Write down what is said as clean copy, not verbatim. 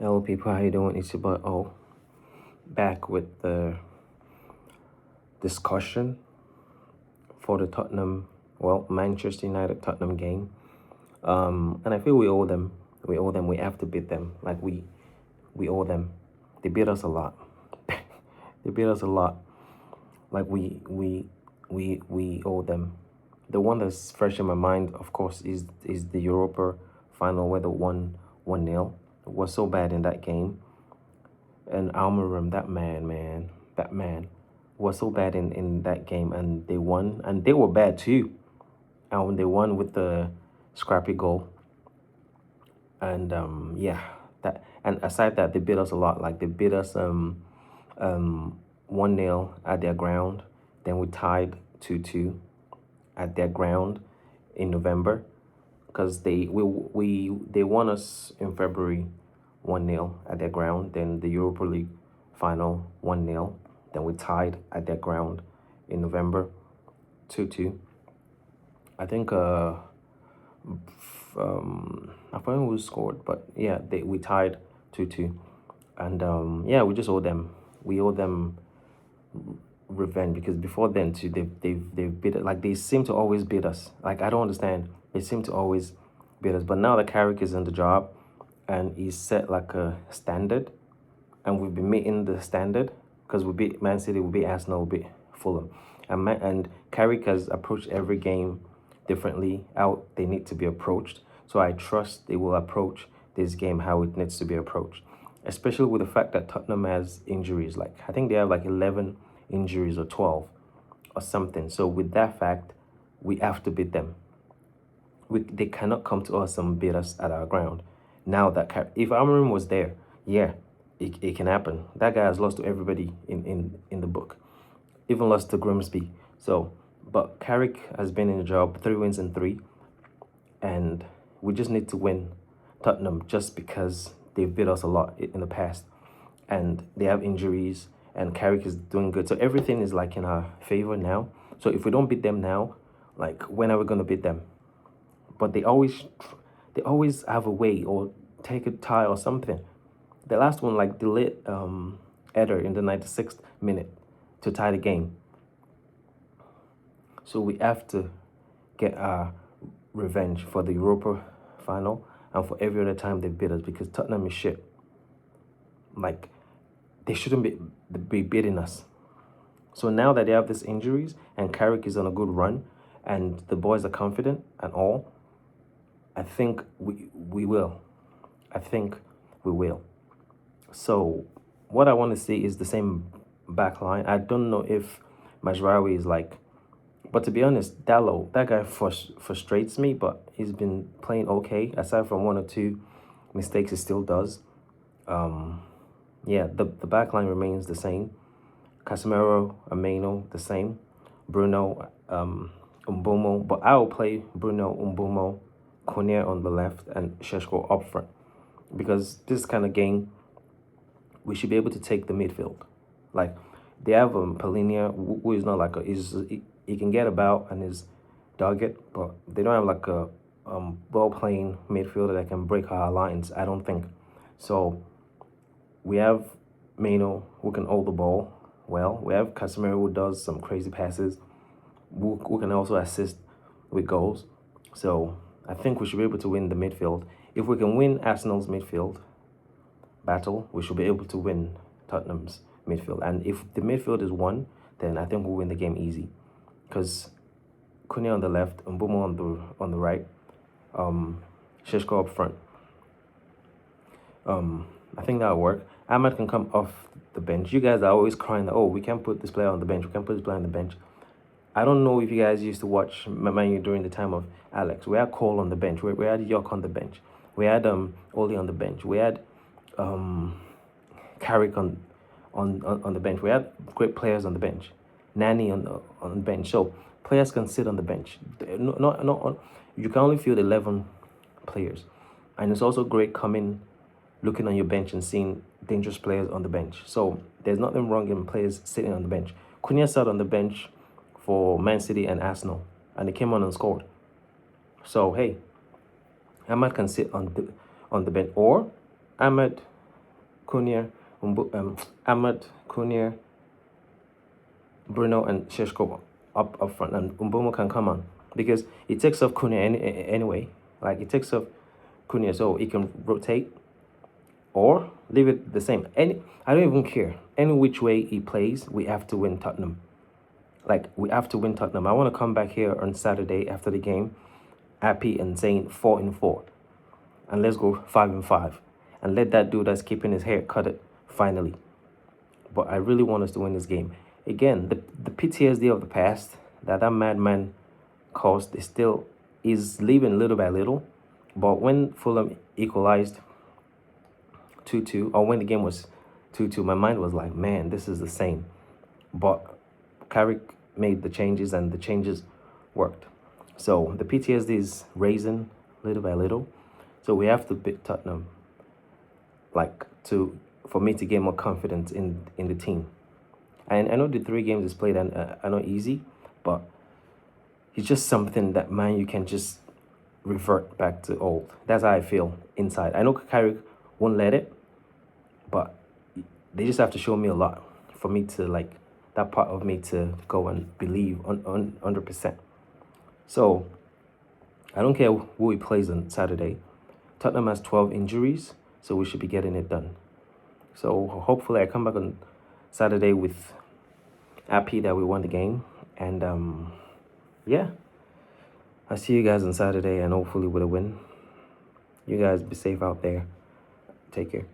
Hello people, how you doing? It's your boy O, back with the discussion for the Manchester United Tottenham game. And I feel we owe them. We owe them. We have to beat them. Like we owe them. They beat us a lot. They beat us a lot. Like we owe them. The one that's fresh in my mind, of course, is the Europa final where the 1-0 was so bad in that game. And Almiron, that man was so bad in that game, and they won, and they were bad too. And they won with the scrappy goal, and yeah, that. And aside that, they beat us a lot. Like they beat us 1-0 at their ground. Then we tied 2-2 at their ground in November, because they won us in February 1-0 at their ground. Then the Europa League final 1-0. Then we tied at their ground in November 2-2. I think I forgot who scored, but yeah, we tied 2-2. And yeah, we just owe them. We owe them revenge, because before then too, they've beat it. Like they seem to always beat us. Like I don't understand. They seem to always beat us. But now that Carrick is in the job, and he's set like a standard, and we've been meeting the standard, because we beat Man City, we beat Arsenal, we beat Fulham, and Carrick has approached every game differently. How they need to be approached. So I trust they will approach this game how it needs to be approached, especially with the fact that Tottenham has injuries. Like I think they have like 11 injuries or 12 or something. So with that fact, we have to beat them. They cannot come to us and beat us at our ground. Now that if Amorim was there, yeah, it can happen. That guy has lost to everybody in the book, even lost to Grimsby. So, but Carrick has been in the job 3 wins and 3, and we just need to win Tottenham just because they've beat us a lot in the past, and they have injuries, and Carrick is doing good. So everything is like in our favor now. So if we don't beat them now, like when are we gonna beat them? But they always have a way, or take a tie or something. The last one, like delayed header in the 96th minute to tie the game. So we have to get our revenge for the Europa final and for every other time they beat us, because Tottenham is shit. Like they shouldn't be beating us. So now that they have these injuries and Carrick is on a good run and the boys are confident and all, I think we will. I think we will. So what I want to see is the same back line. I don't know if Majraoui is like, but to be honest, Dallo, that guy frustrates me, but he's been playing okay. Aside from 1 or 2 mistakes he still does. Yeah, the back line remains the same. Casemiro, Ameno, the same. Bruno, Umbumo. But I will play Bruno, Umbumo, Konya on the left, and Šeško up front. Because this kind of game, we should be able to take the midfield. Like, they have Polinia, who is not like he can get about and is dogged, but they don't have like a ball-playing midfielder that can break our lines, I don't think. So we have Meno, who can hold the ball well. We have Casemiro, who does some crazy passes, who can also assist with goals. So I think we should be able to win the midfield. If we can win Arsenal's midfield battle, we should be able to win Tottenham's midfield. And if the midfield is won, then I think we'll win the game easy. Because Konya on the left, Mbumo on the right, Šeško up front. I think that'll work. Ahmad can come off the bench. You guys are always crying that, oh, we can't put this player on the bench. We can't put this player on the bench. I don't know if you guys used to watch Man U during the time of Alex. We had Cole on the bench. We had York on the bench. We had Oli on the bench. We had Carrick on the bench. We had great players on the bench. Nani on the bench. So players can sit on the bench. You can only field 11 players, and it's also great looking on your bench and seeing dangerous players on the bench. So there's nothing wrong in players sitting on the bench. Cunha sat on the bench for Man City and Arsenal, and he came on and scored. So hey, Ahmad can sit on the bench, or Ahmad Cunha, Ahmad, Cunha, Bruno, and Sheshko up front, and Umbomo can come on because it takes off Cunha anyway. Like, it takes off Cunha, so he can rotate or leave it the same. I don't even care. Any which way he plays, we have to win Tottenham. Like, we have to win Tottenham. I want to come back here on Saturday after the game, happy and saying 4-4, and let's go 5-5, and let that dude that's keeping his hair cut it finally. But I really want us to win this game. Again, the PTSD of the past that madman caused is leaving little by little. But when Fulham equalized 2-2, or when the game was 2-2, my mind was like, man, this is the same. But Carrick made the changes, and the changes worked. So the PTSD is raising little by little. So we have to beat Tottenham, like, for me to get more confidence in the team. And I know the 3 games is played and are not easy, but it's just something that, man, you can just revert back to old. That's how I feel inside. I know Carrick won't let it, but they just have to show me a lot for me to, like, that part of me to go and believe on 100%. So I don't care who he plays on Saturday. Tottenham has 12 injuries, so we should be getting it done. So hopefully I come back on Saturday with happy that we won the game. And yeah, I'll see you guys on Saturday, and hopefully with a win. You guys be safe out there. Take care.